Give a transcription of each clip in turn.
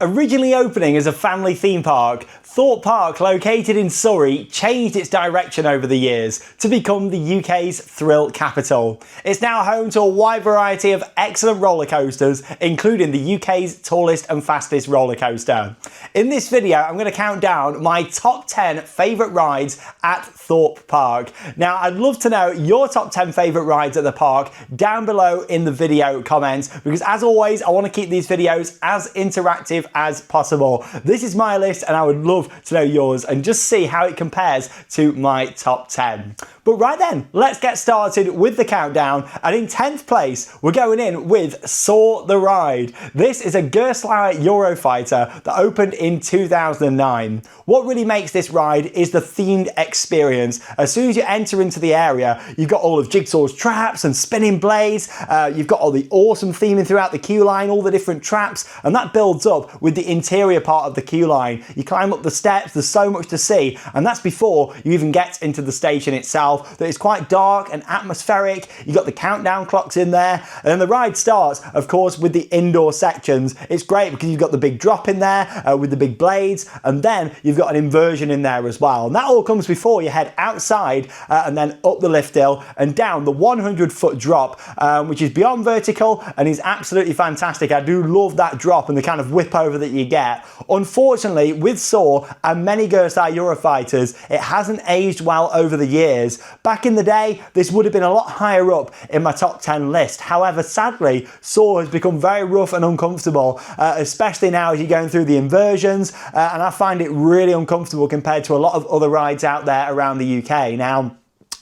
Originally opening as a family theme park, Thorpe Park, located in Surrey, changed its direction over the years to become the UK's thrill capital. It's now home to a wide variety of excellent roller coasters, including the UK's tallest and fastest roller coaster. In this video, I'm going to count down my top 10 favourite rides at Thorpe Park. Now, I'd love to know your top 10 favourite rides at the park down below in the video comments, because as always, I want to keep these videos as interactive as possible. This is my list and I would love to know yours and just see how it compares to my top 10. But right then, let's get started with the countdown. And in 10th place, we're going in with Soar the Ride. This is a Gerstlauer Eurofighter that opened in 2009. What really makes this ride is the themed experience. As soon as you enter into the area, you've got all of Jigsaw's traps and spinning blades. You've got all the awesome theming throughout the queue line, all the different traps, and that builds up with the interior part of the queue line. You climb up the steps, there's so much to see, and that's before you even get into the station itself. That is quite dark and atmospheric. You've got the countdown clocks in there, and then the ride starts, of course, with the indoor sections. It's great because you've got the big drop in there with the big blades, and then you've got an inversion in there as well. And that all comes before you head outside and then up the lift hill and down the 100-foot drop, which is beyond vertical and is absolutely fantastic. I do love that drop and the kind of whip over that you get. Unfortunately, with Soar and many Gerstlauer Eurofighters, it hasn't aged well over the years. Back in the day, this would have been a lot higher up in my top 10 list. However, sadly, Soar has become very rough and uncomfortable, especially now as you're going through the inversions, and I find it really uncomfortable compared to a lot of other rides out there around the UK. Now,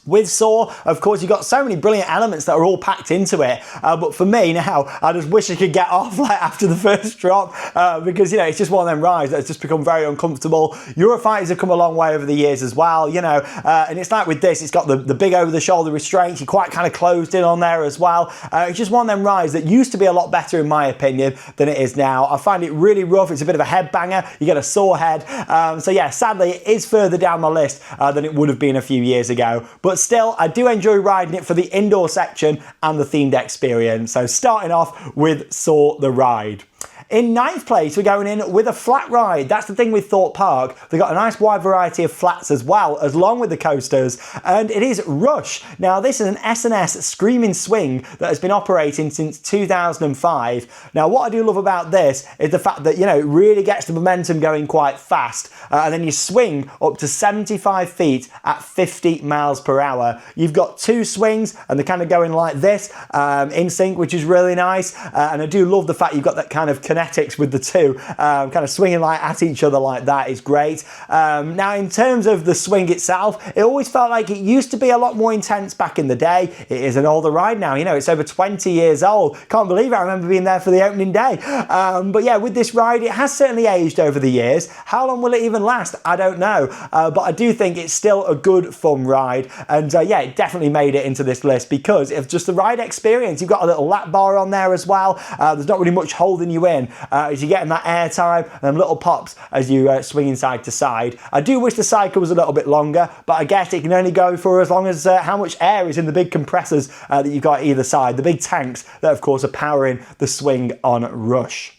with Soar, of course, you've got so many brilliant elements that are all packed into it. But for me now, I just wish I could get off like after the first drop because, you know, it's just one of them rides that's just become very uncomfortable. Eurofighters have come a long way over the years as well, you know, and it's like with this, it's got the big over-the-shoulder restraints. You're quite kind of closed in on there as well. It's just one of them rides that used to be a lot better, in my opinion, than it is now. I find it really rough. It's a bit of a headbanger. You get a sore head. So yeah, sadly, it is further down my list than it would have been a few years ago. But still, I do enjoy riding it for the indoor section and the themed experience. So starting off with Soar the Ride. In 9th place, we're going in with a flat ride. That's the thing with Thorpe Park. They've got a nice wide variety of flats as well, along with the coasters, and it is Rush. Now, this is an S&S Screaming Swing that has been operating since 2005. Now, what I do love about this is the fact that, you know, it really gets the momentum going quite fast, and then you swing up to 75 feet at 50 miles per hour. You've got two swings, and they're kind of going like this, in sync, which is really nice, and I do love the fact you've got that kind of kinetics with the two, kind of swinging like at each other like that is great. Now, in terms of the swing itself, it always felt like it used to be a lot more intense back in the day. It is an older ride now, you know, it's over 20 years old. Can't believe it, I remember being there for the opening day. But yeah, with this ride, it has certainly aged over the years. How long will it even last? I don't know, but I do think it's still a good fun ride, and yeah, it definitely made it into this list because of just the ride experience. You've got a little lap bar on there as well. There's not really much holding you in as you're getting that air time and them little pops as you swing side to side. I do wish the cycle was a little bit longer, but I guess it can only go for as long as how much air is in the big compressors that you've got either side, the big tanks that of course are powering the swing on Rush.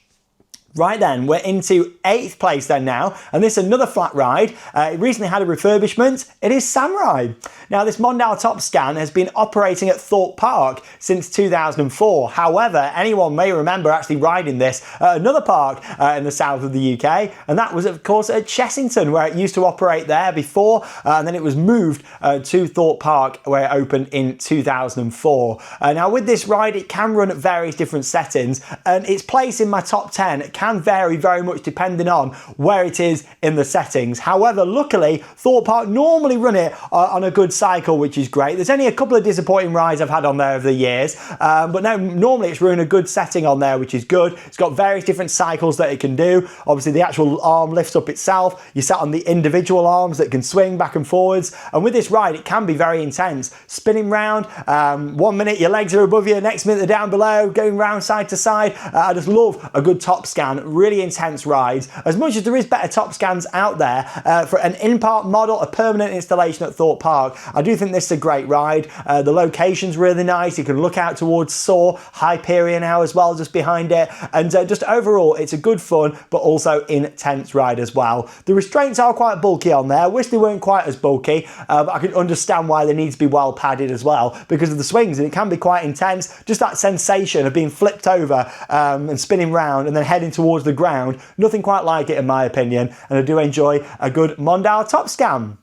Right then, we're into 8th place then now, and this is another flat ride. It recently had a refurbishment. It is Samurai. Now, this Mondale Top Scan has been operating at Thorpe Park since 2004. However, anyone may remember actually riding this at another park in the south of the UK, and that was, of course, at Chessington, where it used to operate there before, and then it was moved to Thorpe Park, where it opened in 2004. Now, with this ride, it can run at various different settings, and its place in my top 10 can vary very much depending on where it is in the settings. However, luckily, Thorpe Park normally run it on a good cycle, which is great. There's only a couple of disappointing rides I've had on there over the years, but no, normally it's running a good setting on there, which is good. It's got various different cycles that it can do. Obviously, the actual arm lifts up itself. You sat on the individual arms that can swing back and forwards, and with this ride, it can be very intense. Spinning round, 1 minute your legs are above you, next minute they're down below, going round side to side. I just love a good top scan scan, really intense rides. As much as there is better top scans out there, for an in-park model, a permanent installation at Thorpe Park, I do think this is a great ride. The location's really nice. You can look out towards Soar, Hyperia now as well, just behind it. And just overall, it's a good fun, but also intense ride as well. The restraints are quite bulky on there. I wish they weren't quite as bulky, but I can understand why they need to be well padded as well because of the swings, and it can be quite intense. Just that sensation of being flipped over and spinning round and then heading towards the ground. Nothing quite like it in my opinion, and I do enjoy a good Mondial top scan.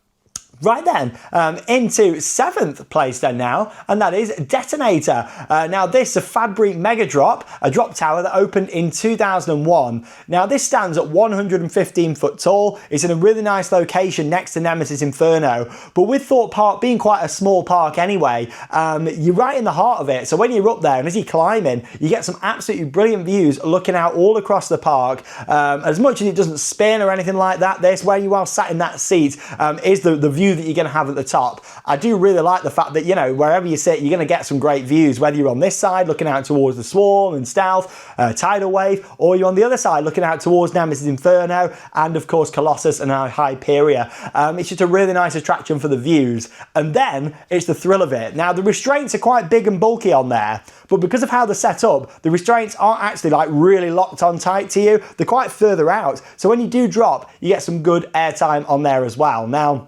Right then, into 7th place then now, and that is Detonator. Now this is a Fabry Mega Drop, a drop tower that opened in 2001. Now this stands at 115 foot tall. It's in a really nice location next to Nemesis Inferno. But with Thorpe Park being quite a small park anyway, you're right in the heart of it. So when you're up there and as you're climbing, you get some absolutely brilliant views looking out all across the park. As much as it doesn't spin or anything like that, this, where you are sat in that seat, is the view that you're going to have at the top. I do really like the fact that, you know, wherever you sit, you're going to get some great views, whether you're on this side looking out towards the Swarm and Stealth, Tidal Wave, or you're on the other side looking out towards Nemesis Inferno and of course Colossus and Hyperia. It's just a really nice attraction for the views, and then it's the thrill of it. Now the restraints are quite big and bulky on there, but because of how they're set up, the restraints aren't actually like really locked on tight to you. They're quite further out, so when you do drop, you get some good airtime on there as well. Now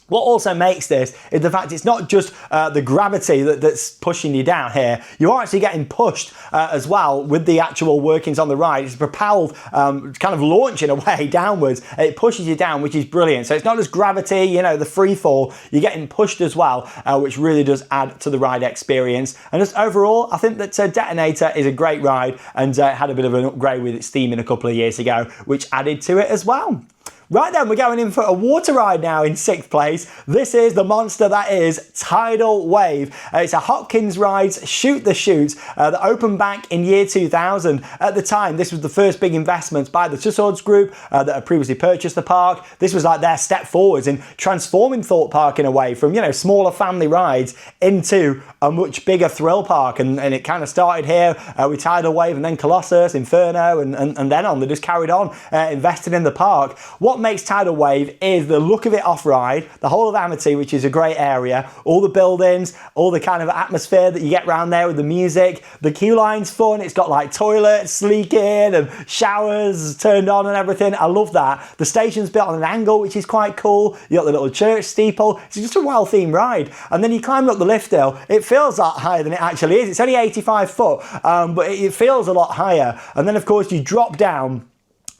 what also makes this is the fact it's not just the gravity that's pushing you down here. You're actually getting pushed as well with the actual workings on the ride. It's propelled, kind of launching away downwards. It pushes you down, which is brilliant. So it's not just gravity, you know, the free fall. You're getting pushed as well, which really does add to the ride experience. And just overall, I think that Detonator is a great ride, and had a bit of an upgrade with its theming a couple of years ago, which added to it as well. Right then, we're going in for a water ride now in 6th place. This is the monster that is Tidal Wave. It's a Hopkins Rides Shoot the Chute that opened back in year 2000. At the time, this was the first big investment by the Tussauds Group that had previously purchased the park. This was like their step forwards in transforming Thorpe Park in a way from, you know, smaller family rides into a much bigger thrill park. And it kind of started here with Tidal Wave and then Colossus, Inferno, and then on. They just carried on investing in the park. What makes Tidal Wave is the look of it off-ride, the whole of Amity, which is a great area, all the buildings, all the kind of atmosphere that you get around there with the music. The queue line's fun. It's got like toilets leaking and showers turned on and everything. I love that. The station's built on an angle, which is quite cool. You got the little church steeple. It's just a well-themed ride. And then you climb up the lift hill. It feels a lot higher than it actually is. It's only 85 foot, but it feels a lot higher. And then of course you drop down.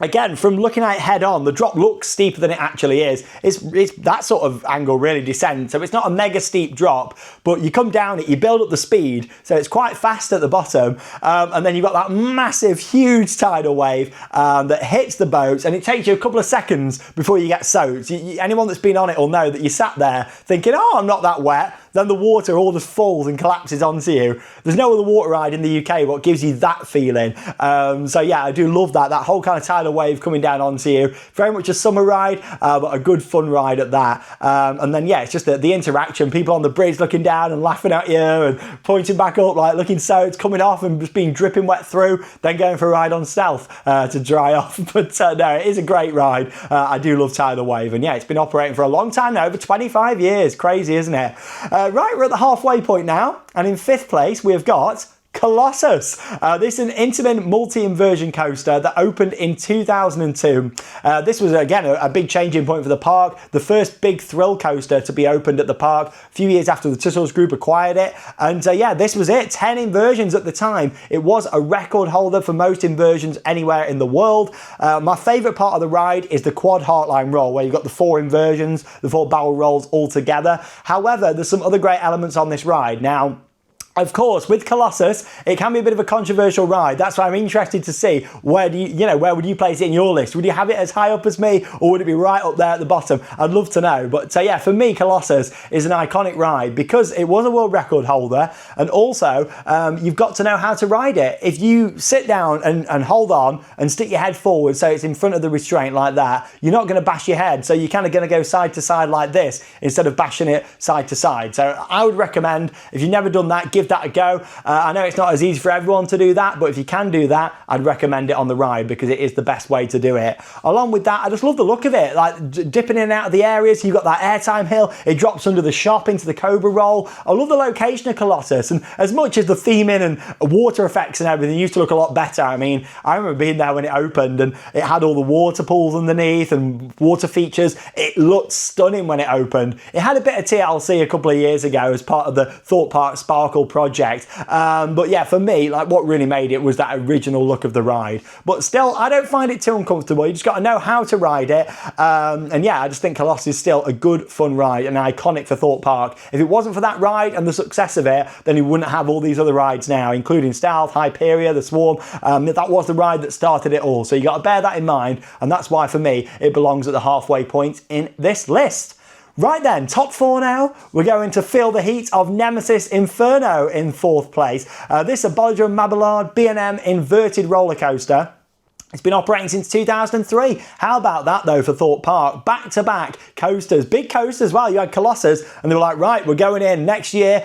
Again, from looking at it head on, the drop looks steeper than it actually is. It's that sort of angle really descends, so it's not a mega steep drop, but you come down it, you build up the speed, so it's quite fast at the bottom, and then you've got that massive, huge tidal wave that hits the boats, and it takes you a couple of seconds before you get soaked. Anyone that's been on it will know that you sat there thinking, oh, I'm not that wet. Then the water all just falls and collapses onto you. There's no other water ride in the UK what gives you that feeling. So yeah, I do love that whole kind of tidal wave coming down onto you. Very much a summer ride, but a good fun ride at that. And then yeah, it's just the interaction, people on the bridge looking down and laughing at you and pointing back up, like looking soaked, coming off and just being dripping wet through, then going for a ride on Stealth to dry off. But no, it is a great ride. I do love tidal wave, and yeah, it's been operating for a long time now, over 25 years. Crazy, isn't it? Right, we're at the halfway point now, and in 5th place we've got Colossus. This is an intimate multi-inversion coaster that opened in 2002. This was again a big changing point for the park, the first big thrill coaster to be opened at the park a few years after the Tussauds Group acquired it. And yeah, this was it, 10 inversions at the time. It was a record holder for most inversions anywhere in the world. My favourite part of the ride is the quad heartline roll, where you've got the 4 inversions, the 4 barrel rolls all together. However, there's some other great elements on this ride. Now, of course, with Colossus, it can be a bit of a controversial ride. That's why I'm interested to see where where would you place it in your list? Would you have it as high up as me, or would it be right up there at the bottom? I'd love to know. But yeah, for me, Colossus is an iconic ride because it was a world record holder, and also you've got to know how to ride it. If you sit down and hold on and stick your head forward so it's in front of the restraint like that, you're not going to bash your head. So you're kind of going to go side to side like this instead of bashing it side to side. So I would recommend, if you've never done that, give give that a go. I know it's not as easy for everyone to do that, but if you can do that, I'd recommend it on the ride because it is the best way to do it. Along with that, I just love the look of it, like dipping in and out of the areas. You've got that airtime hill, it drops under the shop into the Cobra Roll. I love the location of Colossus, and as much as the theming and water effects and everything used to look a lot better. I mean, I remember being there when it opened and it had all the water pools underneath and water features. It looked stunning when it opened. It had a bit of TLC a couple of years ago as part of the Thorpe Park Sparkle project. But yeah, for me, like what really made it was that original look of the ride. But still, I don't find it too uncomfortable. You just got to know how to ride it. And yeah, I just think Colossus is still a good, fun ride and iconic for Thorpe Park. If it wasn't for that ride and the success of it, then you wouldn't have all these other rides now, including Stealth, Hyperia, the Swarm. That was the ride that started it all. So you got to bear that in mind. And that's why, for me, it belongs at the halfway point in this list. Right then, top 4 now. We're going to feel the heat of Nemesis Inferno in 4th place. This Bolliger & Mabillard B&M inverted roller coaster. It's been operating since 2003. How about that though for Thorpe Park? Back-to-back coasters, big coasters as well. You had Colossus and they were like, right, we're going in next year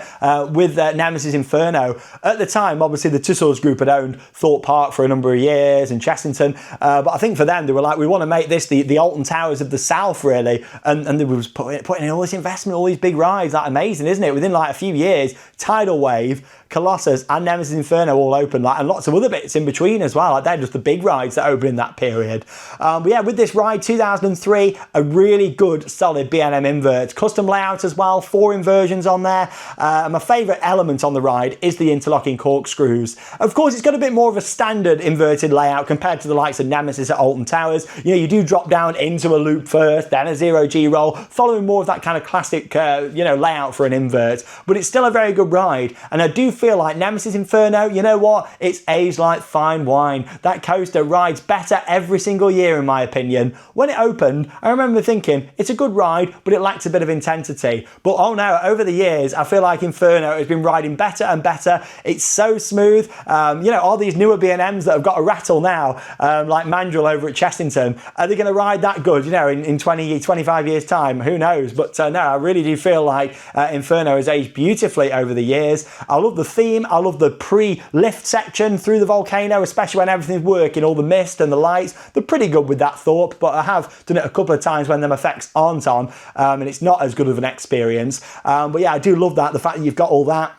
with Nemesis Inferno. At the time, obviously the Tussauds Group had owned Thorpe Park for a number of years and Chessington. But I think for them, they were like, we want to make this the Alton Towers of the South really. And they was putting in all this investment, all these big rides. That's amazing, isn't it? Within like a few years, Tidal Wave, Colossus and Nemesis Inferno all open, and lots of other bits in between as well. They're just the big rides that open in that period. But yeah, with this ride, 2003, a really good, solid B&M invert. Custom layout as well, 4 inversions on there. My favourite element on the ride is the interlocking corkscrews. Of course, it's got a bit more of a standard inverted layout compared to the likes of Nemesis at Alton Towers. You know, you do drop down into a loop first, then a 0G roll, following more of that kind of classic, layout for an invert. But it's still a very good ride, and I do feel like Nemesis Inferno, you know what? It's aged like fine wine. That coaster rides better every single year in my opinion. When it opened, I remember thinking, it's a good ride, but it lacks a bit of intensity. But oh no, over the years, I feel like Inferno has been riding better and better. It's so smooth. All these newer B&Ms that have got a rattle now, like Mandrill over at Chessington, are they going to ride that good, in 20, 25 years time? Who knows? But no, I really do feel like Inferno has aged beautifully over the years. I love the theme. I love the pre-lift section through the volcano, especially when everything's working, all the mist and the lights. They're pretty good with that Thorpe, but I have done it a couple of times when them effects aren't on, and it's not as good of an experience. But yeah, I do love that, the fact that you've got all that.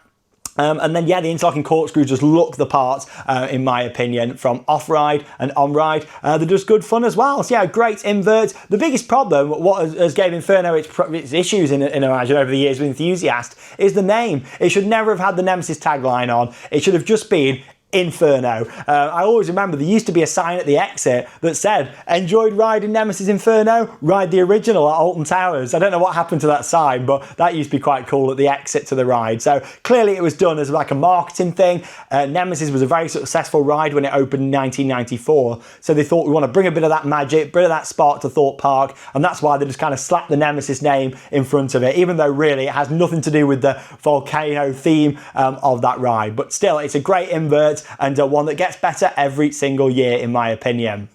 And then, yeah, the interlocking corkscrews just look the part, in my opinion, from off-ride and on-ride. They're just good fun as well. So, yeah, great invert. The biggest problem, what has gave Inferno its issues, in imagine, over the years with enthusiasts, is the name. It should never have had the Nemesis tagline on. It should have just been Inferno. I always remember there used to be a sign at the exit that said, enjoyed riding Nemesis Inferno, ride the original at Alton Towers. I don't know what happened to that sign, but that used to be quite cool at the exit to the ride. So clearly it was done as like a marketing thing. Nemesis was a very successful ride when it opened in 1994. So they thought, we want to bring a bit of that magic, a bit of that spark to Thorpe Park. And that's why they just kind of slapped the Nemesis name in front of it, even though really it has nothing to do with the volcano theme of that ride. But still, it's a great invert, and one that gets better every single year in my opinion.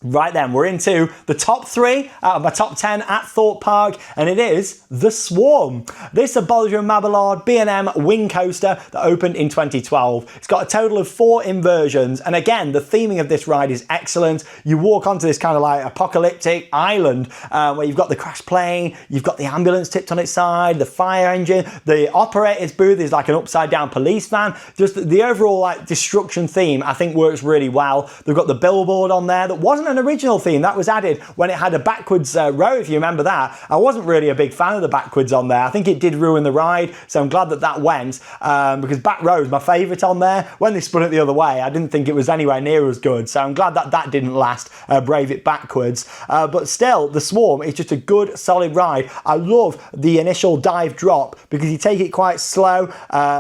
Right then, we're into the top 3 out of my top 10 at Thorpe Park, and it is the Swarm. This is a Bolliger & Mabillard B&M wing coaster that opened in 2012. It's got a total of 4 inversions, and again, the theming of this ride is excellent. You walk onto this kind of like apocalyptic island where you've got the crash plane, you've got the ambulance tipped on its side, the fire engine, the operator's booth is like an upside down police van. Just the overall like destruction theme I think works really well. They've got the billboard on there that wasn't an original theme, that was added when it had a backwards row, if you remember that. I wasn't really a big fan of the backwards on there. I think it did ruin the ride, so I'm glad that that went, because back row is my favourite on there. When they spun it the other way, I didn't think it was anywhere near as good, so I'm glad that that didn't last, brave it backwards. But still, the Swarm is just a good, solid ride. I love the initial dive drop because you take it quite slow,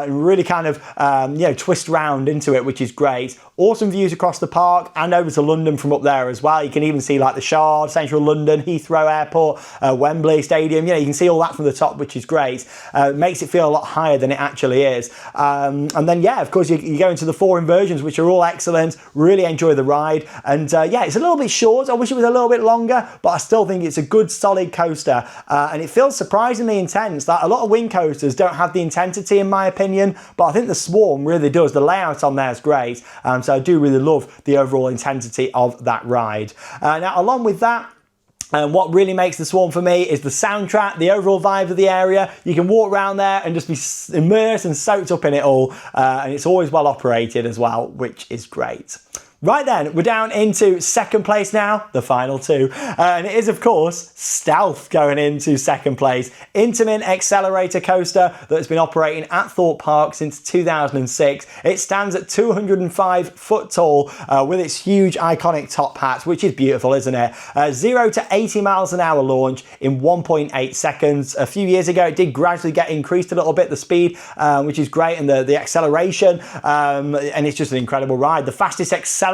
really kind of, twist round into it, which is great. Awesome views across the park and over to London from up there as well. You can even see like the Shard, Central London, Heathrow Airport, Wembley Stadium. You know, you can see all that from the top, which is great. It makes it feel a lot higher than it actually is. And then, yeah, of course, you go into the 4 inversions, which are all excellent. Really enjoy the ride. And yeah, it's a little bit short. I wish it was a little bit longer, but I still think it's a good, solid coaster. And it feels surprisingly intense. That a lot of wing coasters don't have the intensity, in my opinion, but I think the Swarm really does. The layout on there is great. So I do really love the overall intensity of that ride. Now, along with that, and what really makes the Swarm for me is the soundtrack, the overall vibe of the area. You can walk around there and just be immersed and soaked up in it all. And it's always well operated as well, which is great. Right then, we're down into second place now, the final 2. And it is, of course, Stealth going into second place. Intamin Accelerator Coaster that's been operating at Thorpe Park since 2006. It stands at 205 foot tall with its huge iconic top hat, which is beautiful, isn't it? 0 to 80 miles an hour launch in 1.8 seconds. A few years ago, it did gradually get increased a little bit, the speed, which is great, and the acceleration. And it's just an incredible ride. The fastest accelerating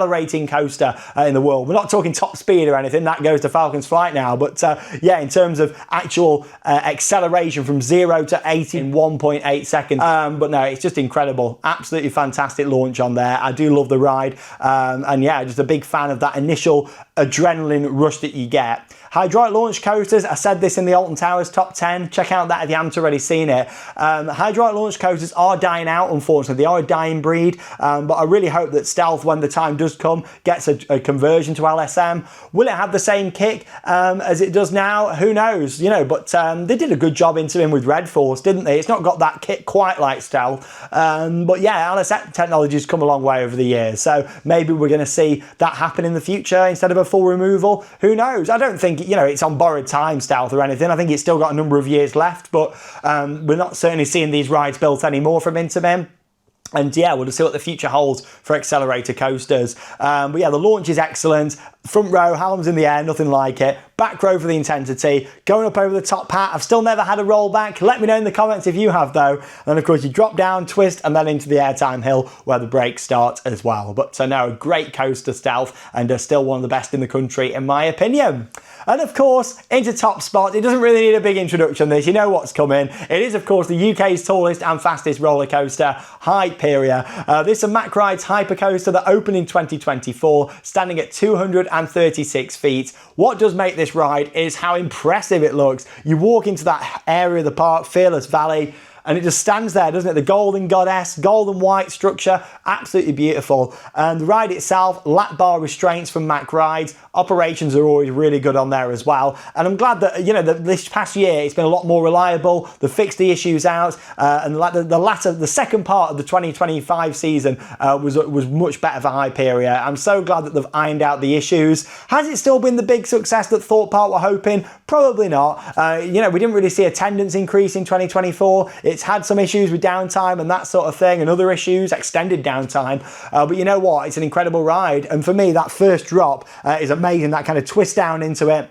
coaster in the world. We're not talking top speed or anything, that goes to Falcon's Flight now, but yeah, in terms of actual acceleration from 0 to 80 in 1.8 seconds. But no, it's just incredible. Absolutely fantastic launch on there. I do love the ride. And yeah, just a big fan of that initial adrenaline rush that you get. Hydraulic launch coasters, I said this in the Alton Towers top 10. Check out that if you haven't already seen it. Hydraulic launch coasters are dying out, unfortunately. They are a dying breed, but I really hope that Stealth, when the time does come, gets a conversion to LSM. Will it have the same kick as it does now? Who knows, you know, but they did a good job into him with Red Force, didn't they? It's not got that kick quite like Stealth, but yeah, LSM technology's come a long way over the years, so maybe we're going to see that happen in the future instead of a full removal. Who knows? I don't think, you know, it's on borrowed time, Stealth, or anything. I think it's still got a number of years left, but we're not certainly seeing these rides built anymore from Intamin. And yeah, we'll just see what the future holds for accelerator coasters. But yeah, the launch is excellent. Front row, Hallam's in the air, nothing like it. Back row for the intensity. Going up over the top hat. I've still never had a rollback. Let me know in the comments if you have though. And then of course you drop down, twist, and then into the airtime hill where the brakes start as well. But no, a great coaster, Stealth, and still one of the best in the country in my opinion. And of course, into top spot. It doesn't really need a big introduction, this. You know what's coming. It is, of course, the UK's tallest and fastest roller coaster, Hyperia. This is a Mack Rides Hyper Coaster that opened in 2024, standing at 236 feet. What does make this ride is how impressive it looks. You walk into that area of the park, Fearless Valley, and it just stands there, doesn't it? The golden goddess, golden white structure, absolutely beautiful. And the ride itself, lap bar restraints from Mack Rides. Operations are always really good on there as well. And I'm glad that, you know, this past year it's been a lot more reliable. They've fixed the issues out, and the second part of the 2025 season was much better for Hyperia. I'm so glad that they've ironed out the issues. Has it still been the big success that Thorpe Park were hoping? Probably not. You know, we didn't really see attendance increase in 2024. It's had some issues with downtime and that sort of thing, and other issues, extended downtime. But you know what? It's an incredible ride. And for me, that first drop is amazing. That kind of twist down into it.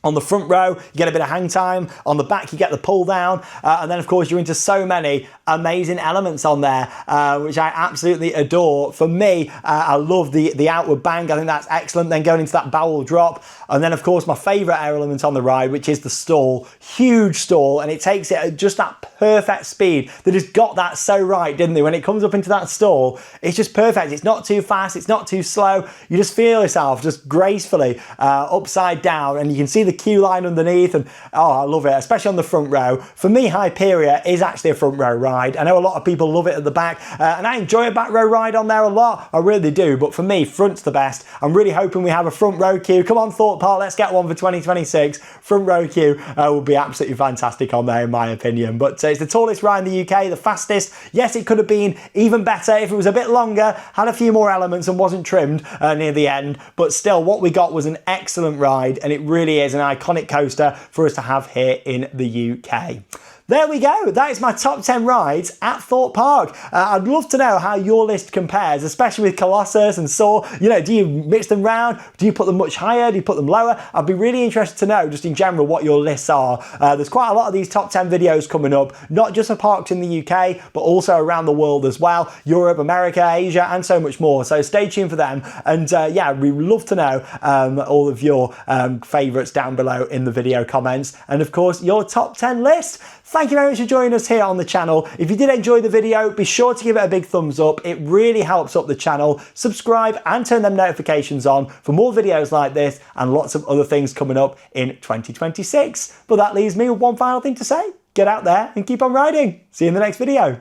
On the front row, you get a bit of hang time. On the back, you get the pull down. And then, of course, you're into so many amazing elements on there, which I absolutely adore. For me, I love the outward bang. I think that's excellent. Then going into that bowel drop. And then, of course, my favourite element on the ride, which is the stall. Huge stall. And it takes it at just that perfect speed. They just got that so right, didn't they? When it comes up into that stall, it's just perfect. It's not too fast. It's not too slow. You just feel yourself just gracefully upside down. And you can see the queue line underneath, and oh, I love it, especially on the front row. For me, Hyperia is actually a front row ride. I know a lot of people love it at the back, and I enjoy a back row ride on there a lot. I really do, but for me, front's the best. I'm really hoping we have a front row queue. Come on, Thorpe Park, let's get one for 2026. Front row queue will be absolutely fantastic on there, in my opinion. But it's the tallest ride in the UK, the fastest. Yes, it could have been even better if it was a bit longer, had a few more elements and wasn't trimmed near the end, but still, what we got was an excellent ride, and it really is an iconic coaster for us to have here in the UK. There we go. That is my top 10 rides at Thorpe Park. I'd love to know how your list compares, especially with Colossus and Soar. You know, do you mix them round? Do you put them much higher? Do you put them lower? I'd be really interested to know, just in general, what your lists are. There's quite a lot of these top 10 videos coming up, not just for parks in the UK, but also around the world as well. Europe, America, Asia, and so much more. So stay tuned for them. And yeah, we'd love to know all of your favourites down below in the video comments. And of course, your top 10 list. Thank you very much for joining us here on the channel. If you did enjoy the video, be sure to give it a big thumbs up. It really helps up the channel. Subscribe and turn them notifications on for more videos like this and lots of other things coming up in 2026. But that leaves me with one final thing to say. Get out there and keep on riding. See you in the next video.